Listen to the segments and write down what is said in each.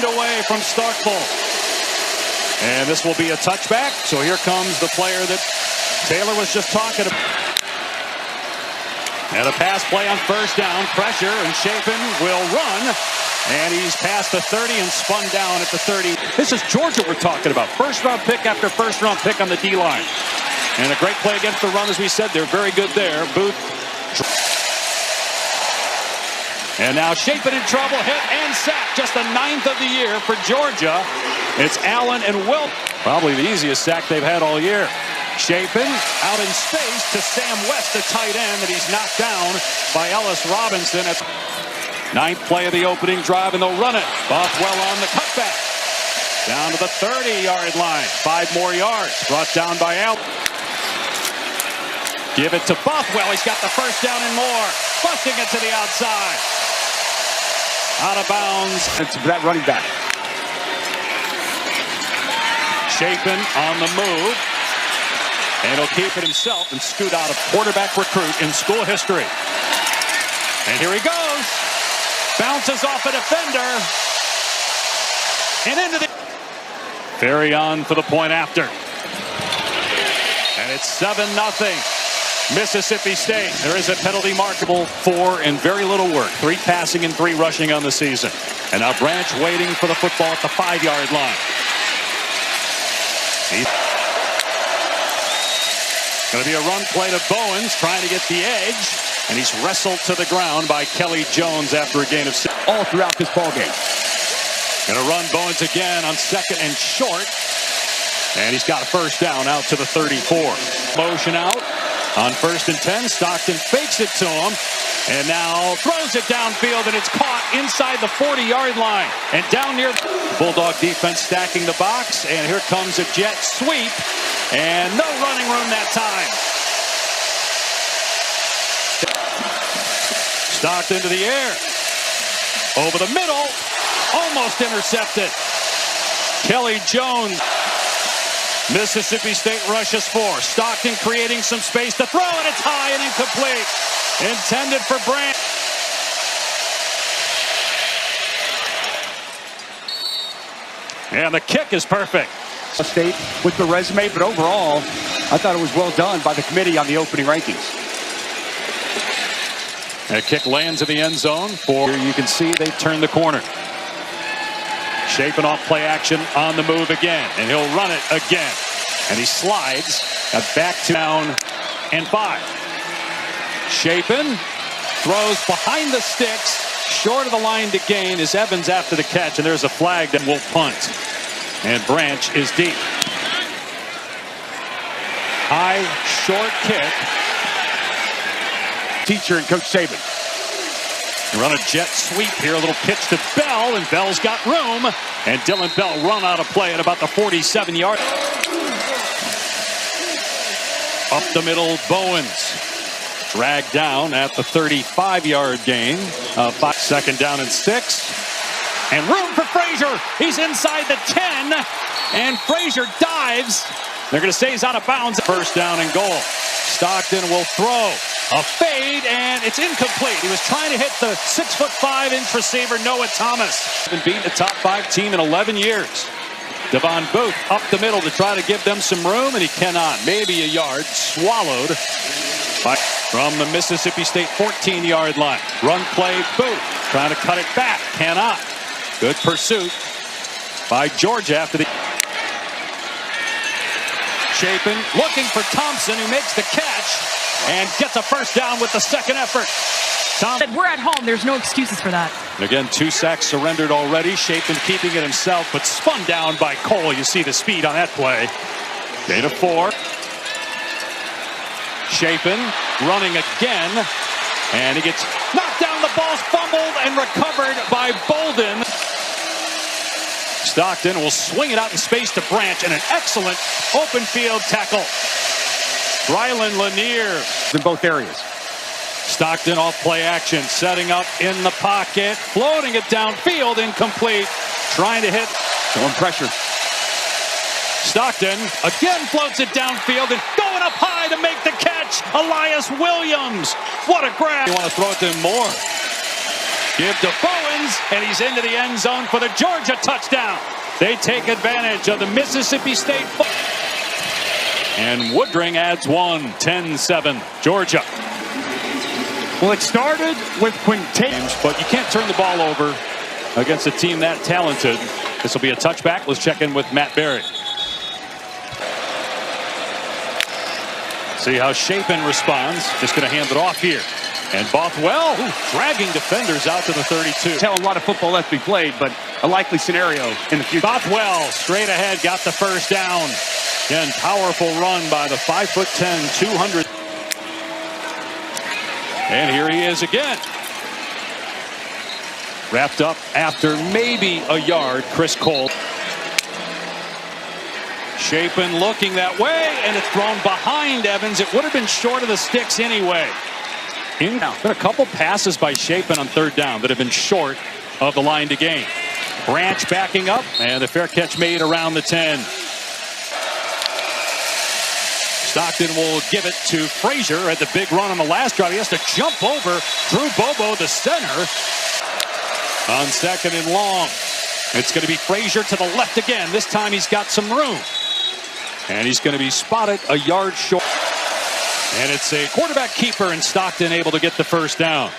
turned away from Starkville. And this will be a touchback. So here comes the player that Taylor was just talking about. And a pass play on first down. Pressure, and Chapin will run. And he's past the 30 and spun down at the 30. This is Georgia we're talking about. First-round pick after first-round pick on the D-line. And a great play against the run, as we said. They're very good there. Booth. And now Chapin in trouble. Hit and sack. Just the 9th of the year for Georgia. It's Allen and Wilt. Probably the easiest sack they've had all year. Chapin out in space to Sam West, the tight end, that he's knocked down by Ellis Robinson at the 9th play of the opening drive, and they'll run it. Bothwell on the cutback. Down to the 30-yard line. 5 more yards. Brought down by Allen. Give it to Bothwell. He's got the first down and more. Busting it to the outside. Out of bounds. It's that running back. Chapin on the move. And he'll keep it himself and scoot out a quarterback recruit in school history. And here he goes. Bounces off a defender. And into the... Ferry on for the point after. And it's 7-0. Mississippi State. There is a penalty markable 4 and very little work. 3 passing and 3 rushing on the season. And now Branch waiting for the football at the 5-yard line. Going to be a run play to Bowens, trying to get the edge. And he's wrestled to the ground by Kelly Jones after a gain of 6. All throughout this ballgame. Going to run Bowens again on 2nd and short. And he's got a first down out to the 34. Motion out on 1st and 10. Stockton fakes it to him. And now throws it downfield, and it's caught inside the 40-yard line. And down near Bulldog defense stacking the box. And here comes a jet sweep. And no running room that time. Stockton to the air. Over the middle. Almost intercepted. Kelly Jones. Mississippi State rushes 4. Stockton creating some space to throw, and it's high and incomplete. Intended for Branch. And the kick is perfect. State with the resume, but overall, I thought it was well done by the committee on the opening rankings. That kick lands in the end zone. Here you can see they turn the corner. Chapin off play action on the move again, and he'll run it again. And he slides back to down and 5. Chapin throws behind the sticks, short of the line to gain is Evans after the catch, and there's a flag that will punt. And Branch is deep. High, short kick. Teacher and Coach Saban. Run a jet sweep here, a little pitch to Bell, and Bell's got room. And Dylan Bell run out of play at about the 47-yard. Up the middle, Bowens. Dragged down at the 35-yard gain. 2nd down and 6. And room for Frazier. He's inside the 10. And Frazier dives. They're going to say he's out of bounds. First down and goal. Stockton will throw. A fade, and it's incomplete. He was trying to hit the 6'5" receiver, Noah Thomas. Been beating a top 5 team in 11 years. Devon Booth up the middle to try to give them some room, and he cannot. Maybe a yard. Swallowed from the Mississippi State 14-yard line. Run play, Booth trying to cut it back. Cannot. Good pursuit by Georgia after the... Chapin looking for Thompson, who makes the catch and gets a first down with the 2nd effort. We're at home. There's no excuses for that. Again, 2 sacks surrendered already. Chapin keeping it himself, but spun down by Cole. You see the speed on that play. Gain of 4. Chapin running again, and he gets knocked down. The ball's fumbled and recovered by Bolden. Stockton will swing it out in space to Branch, and an excellent open field tackle. Rylan Lanier in both areas. Stockton off play action, setting up in the pocket, floating it downfield, incomplete. Trying to hit. Showing pressure. Stockton again floats it downfield and going up high to make the catch. Elias Williams. What a grab. You want to throw it to him more. Give to Bowens, and he's into the end zone for the Georgia touchdown. They take advantage of the Mississippi State. And Woodring adds one, 10-7, Georgia. Well, it started with Quintavious, but you can't turn the ball over against a team that talented. This will be a touchback. Let's check in with Matt Berry. See how Shapen responds. Just going to hand it off here. And Bothwell, dragging defenders out to the 32. Tell a lot of football left to be played, but a likely scenario in the future. Bothwell straight ahead, got the first down. Again, powerful run by the 5'10", 200. And here he is again. Wrapped up after maybe a yard, Chris Cole. Shapen looking that way, and it's thrown behind Evans. It would have been short of the sticks anyway. Been a couple passes by Shapen on third down that have been short of the line to gain. Branch backing up, and the fair catch made around the 10. Stockton will give it to Frazier at the big run on the last drive. He has to jump over Drew Bobo, the center, on second and long. It's going to be Frazier to the left again. This time he's got some room. And he's going to be spotted a yard short. And it's a quarterback keeper, and Stockton able to get the first down.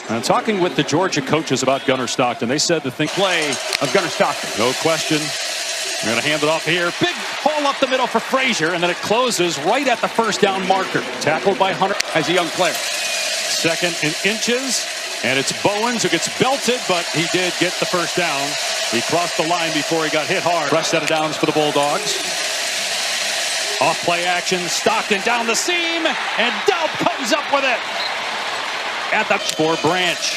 I'm talking with the Georgia coaches about Gunnar Stockton. They said the play of Gunnar Stockton. No question. They're going to hand it off here. Big haul up the middle for Frazier, and then it closes right at the first down marker. Tackled by Hunter as a young player. Second and inches, and it's Bowens who gets belted, but he did get the first down. He crossed the line before he got hit hard. Fresh set of downs for the Bulldogs. Off play action, Stockton down the seam, and Delp comes up with it. At the for Branch.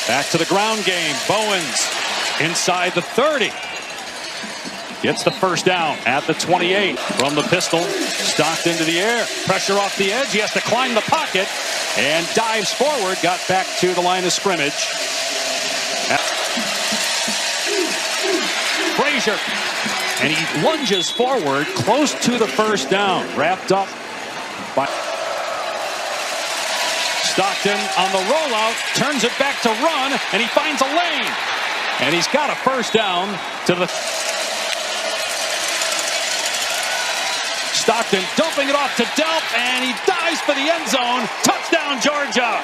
Back to the ground game. Bowens inside the 30. Gets the first down at the 28. From the pistol, Stockton to the air. Pressure off the edge. He has to climb the pocket and dives forward. Got back to the line of scrimmage. Frazier. And he lunges forward close to the first down. Wrapped up by Stockton on the rollout. Turns it back to run, and he finds a lane. And he's got a first down to the... Stockton dumping it off to Delp, and he dives for the end zone. Touchdown, Georgia.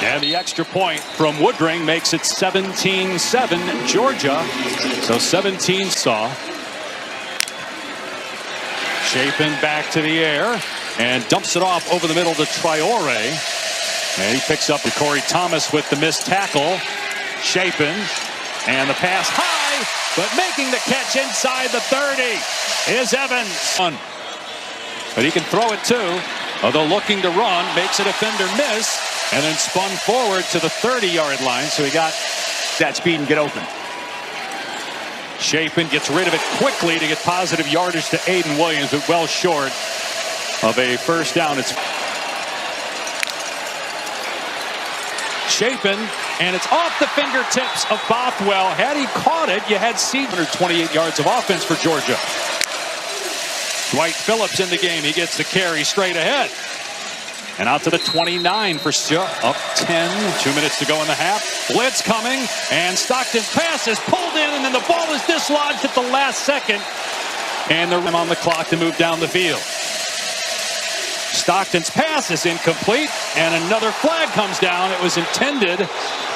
And the extra point from Woodring makes it 17-7 Georgia. So 17 saw. Shapen back to the air and dumps it off over the middle to Traore. And he picks up to Corey Thomas with the missed tackle. Shapen and the pass high, but making the catch inside the 30 is Evans. But he can throw it too. Although looking to run, makes a defender miss. And then spun forward to the 30-yard line, so he got that speed and get open. Shapen gets rid of it quickly to get positive yardage to Aiden Williams, but well short of a first down. It's Shapen, and it's off the fingertips of Bothwell. Had he caught it, you had 128 yards of offense for Georgia. Dwight Phillips in the game. He gets the carry straight ahead. And out to the 29 for up 10. 2 minutes to go in the half. Blitz coming, and Stockton's pass is pulled in, and then the ball is dislodged at the last second. And they're on the clock to move down the field. Stockton's pass is incomplete, and another flag comes down. It was intended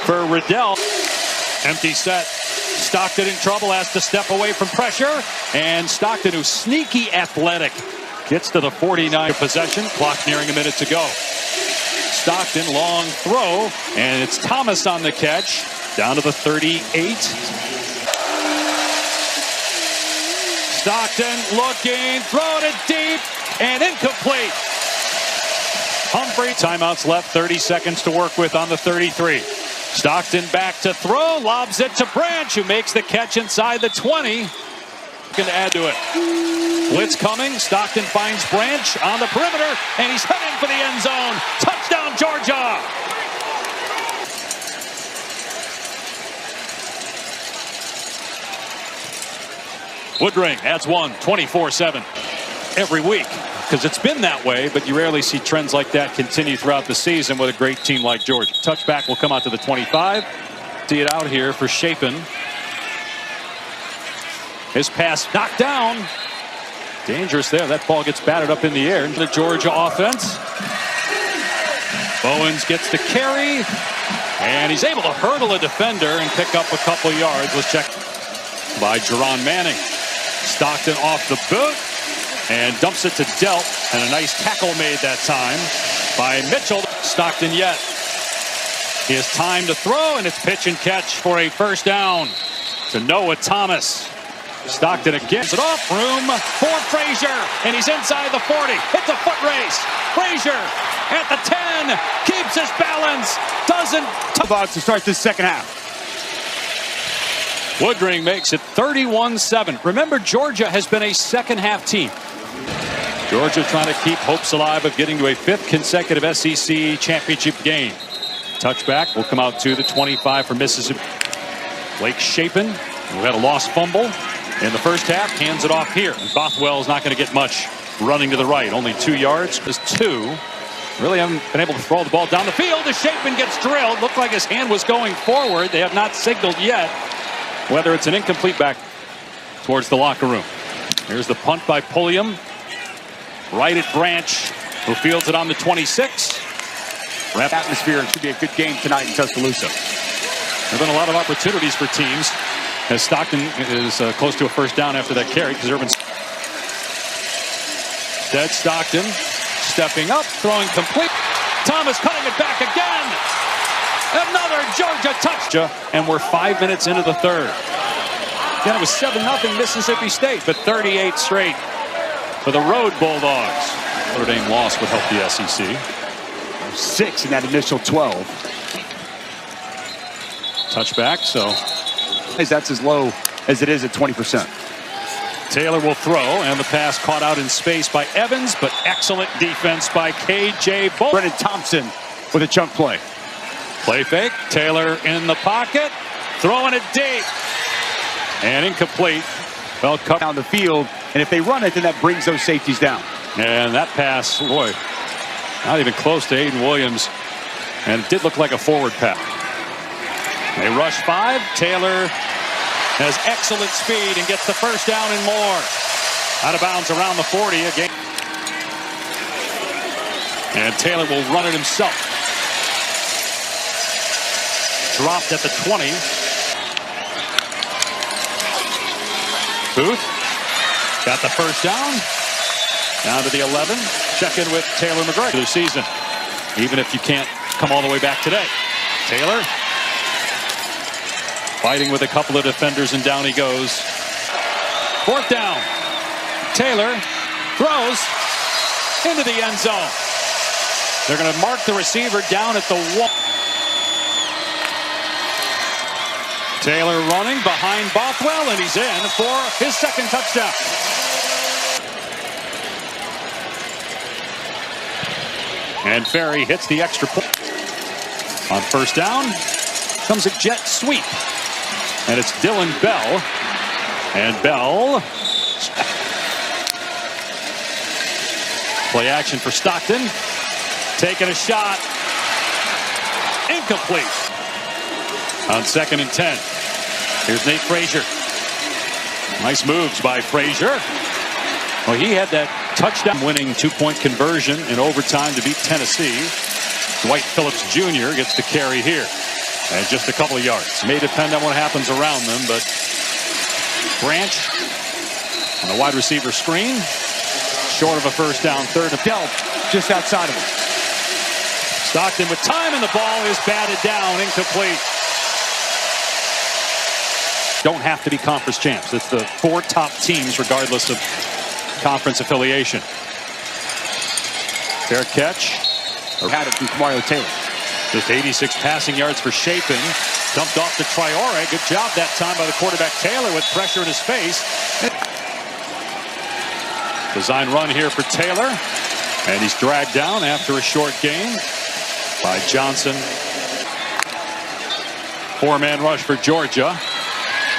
for Riddell. Empty set. Stockton in trouble, has to step away from pressure. And Stockton, who's sneaky athletic, gets to the 49 possession. Clock nearing a minute to go. Stockton, long throw, and it's Thomas on the catch. Down to the 38. Stockton looking, throwing it deep, and incomplete. Humphrey, timeouts left, 30 seconds to work with on the 33. Stockton back to throw, lobs it to Branch, who makes the catch inside the 20. Looking to add to it. Blitz coming. Stockton finds Branch on the perimeter, and he's heading for the end zone. Touchdown, Georgia! Woodring adds one, 24-7. Every week, because it's been that way, but you rarely see trends like that continue throughout the season with a great team like Georgia. Touchback will come out to the 25. See it out here for Chapin. His pass knocked down. Dangerous there. That ball gets batted up in the air into the Georgia offense. Bowens gets the carry, and he's able to hurdle a defender and pick up a couple yards. Let's check by Jerron Manning. Stockton off the boot and dumps it to Delp, and a nice tackle made that time by Mitchell. Stockton yet. He has time to throw, and it's pitch and catch for a first down to Noah Thomas. Stockton again. It off, room for Frazier, and he's inside the 40. It's a foot race. Frazier at the 10, keeps his balance, doesn't. About to start this second half. Woodring makes it 31-7. Remember, Georgia has been a second half team. Georgia trying to keep hopes alive of getting to a 5th consecutive SEC championship game. Touchback will come out to the 25 for Mississippi. Blake Chapin, who had a lost fumble in the first half, hands it off here. Bothwell's not going to get much running to the right. Only 2 yards. There's 2. Really haven't been able to throw the ball down the field as Chapin gets drilled. Looked like his hand was going forward. They have not signaled yet whether it's an incomplete back towards the locker room. Here's the punt by Pulliam. Right at Branch, who fields it on the 26. Atmosphere, it should be a good game tonight in Tuscaloosa. There have been a lot of opportunities for teams as Stockton is close to a first down after that carry because Urban's dead. Stockton stepping up, throwing complete. Thomas cutting it back again. Another Georgia touchdown. And we're 5 minutes into the third. Again, it was 7-0 Mississippi State, but 38 straight for the Road Bulldogs. Notre Dame loss would help the SEC. 6 in that initial 12. Touchback, so That's as low as it is at 20%. Taylor will throw, and the pass caught out in space by Evans, but excellent defense by K.J. Bolden. Brennan Thompson with a chunk play. Play fake. Taylor in the pocket, throwing it deep, and incomplete. Well, cut Down the field, and if they run it, then that brings those safeties down. And that pass, boy, not even close to Aiden Williams, and it did look like a forward pass. They rush 5. Taylor has excellent speed and gets the first down and more. Out of bounds around the 40 again. And Taylor will run it himself. Dropped at the 20. Booth got the first down. Down to the 11. Check in with Taylor McGregor this season. Even if you can't come all the way back today. Taylor fighting with a couple of defenders, and down he goes. 4th down. Taylor throws into the end zone. They're going to mark the receiver down at the 1. Taylor running behind Bothwell, and he's in for his 2nd touchdown. And Ferry hits the extra point. On 1st down comes a jet sweep. And it's Dylan Bell. And Bell. Play action for Stockton. Taking a shot. Incomplete. On 2nd and 10. Here's Nate Frazier. Nice moves by Frazier. Well, he had that touchdown winning 2-point conversion in overtime to beat Tennessee. Dwight Phillips Jr. gets the carry here. And just a couple of yards. May depend on what happens around them, but Branch on a wide receiver screen. Short of a first down, 3rd of Delp just outside of him. Stockton with time, and the ball is batted down, incomplete. Don't have to be conference champs. It's the 4 top teams regardless of conference affiliation. Fair catch. Or had it from Kamario Taylor. Just 86 passing yards for Chapin. Dumped off to Traore. Good job that time by the quarterback Taylor with pressure in his face. Design run here for Taylor. And he's dragged down after a short gain by Johnson. 4-man rush for Georgia.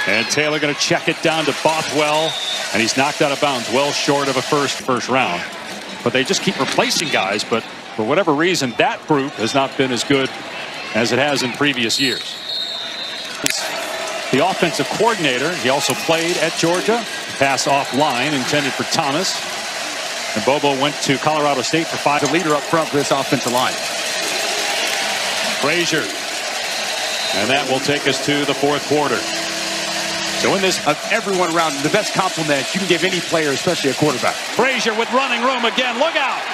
And Taylor going to check it down to Bothwell. And he's knocked out of bounds well short of a first round. but they just keep replacing guys. But for whatever reason, that group has not been as good as it has in previous years. The offensive coordinator, he also played at Georgia. Pass offline intended for Thomas. And Bobo went to Colorado State for 5. The leader up front for this offensive line. Frazier. And that will take us to the fourth quarter. So in this, of everyone around him, the best compliment you can give any player, especially a quarterback. Frazier with running room again. Look out.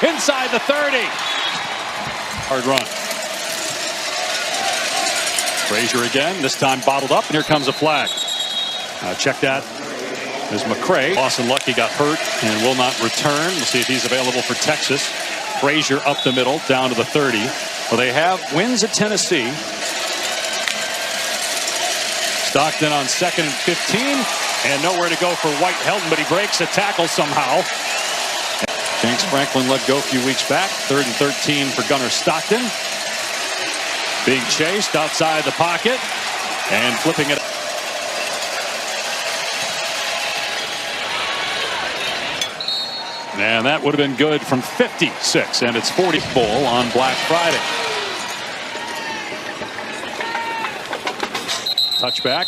Inside the 30. Hard run. Frazier again, this time bottled up, and here comes a flag. Check that. There's McCray. Lawson Lucky got hurt and will not return. We'll see if he's available for Texas. Frazier up the middle, down to the 30. Well, they have wins at Tennessee. Stockton on 2nd and 15, and nowhere to go for White Helton, but he breaks a tackle somehow. Jenks Franklin let go a few weeks back. 3rd and 13 for Gunnar Stockton. Being chased outside the pocket and flipping it. And that would have been good from 56, and it's 40 Bowl on Black Friday. Touchback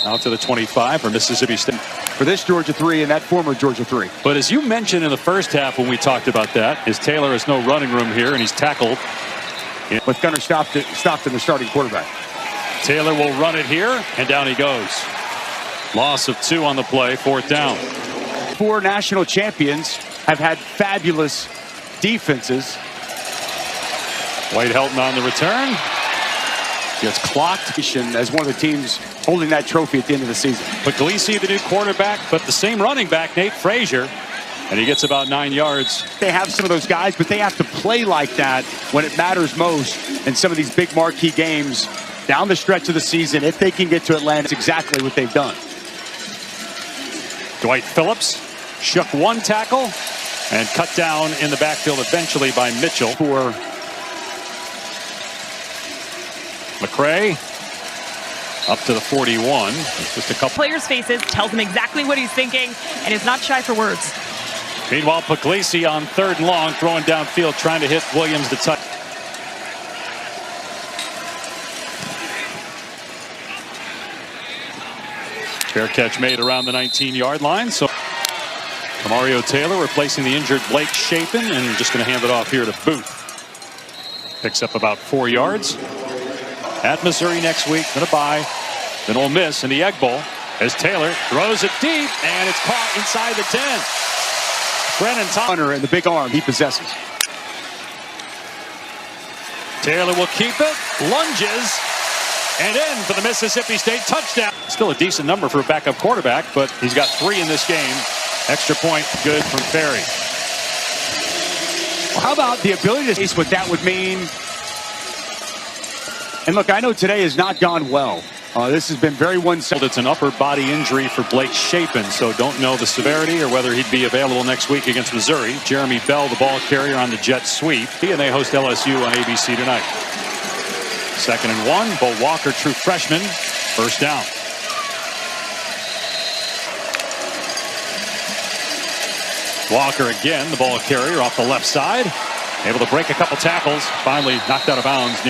out to the 25 for Mississippi State. For this Georgia 3 and that former Georgia 3. But as you mentioned in the first half when we talked about that, is Taylor has no running room here, and he's tackled. With Gunnar Stockton, the starting quarterback. Taylor will run it here, and down he goes. Loss of 2 on the play, 4th down. 4 national champions have had fabulous defenses. White Helton on the return. Gets clocked. As one of the teams holding that trophy at the end of the season. Puglisi, the new quarterback, but the same running back, Nate Frazier. And he gets about 9 yards. They have some of those guys, but they have to play like that when it matters most in some of these big marquee games down the stretch of the season. If they can get to Atlanta, it's exactly what they've done. Dwight Phillips shook 1 tackle and cut down in the backfield eventually by Mitchell. For McCray up to the 41. Just a couple. Players' faces, tells him exactly what he's thinking, and is not shy for words. Meanwhile, Puglisi on 3rd and long, throwing downfield, trying to hit Williams to touch. Fair catch made around the 19-yard line. So Mario Taylor replacing the injured Blake Shapen, and just going to hand it off here to Booth. Picks up about 4 yards. At Missouri next week, going to bye. Then Ole Miss in the Egg Bowl as Taylor throws it deep, and it's caught inside the 10. Brennan Hunter and the big arm he possesses. Taylor will keep it, lunges, and in for the Mississippi State touchdown. Still a decent number for a backup quarterback, but he's got 3 in this game. Extra point good from Ferry. Well, how about the ability to face what that would mean? And look, I know today has not gone well. This has been very one-sided. It's an upper body injury for Blake Shapen, so don't know the severity or whether he'd be available next week against Missouri. Jeremy Bell, the ball carrier on the jet sweep, and they host LSU on ABC tonight. 2nd and 1. Bo Walker, true freshman, 1st down. Walker again, the ball carrier off the left side, able to break a couple tackles, finally knocked out of bounds.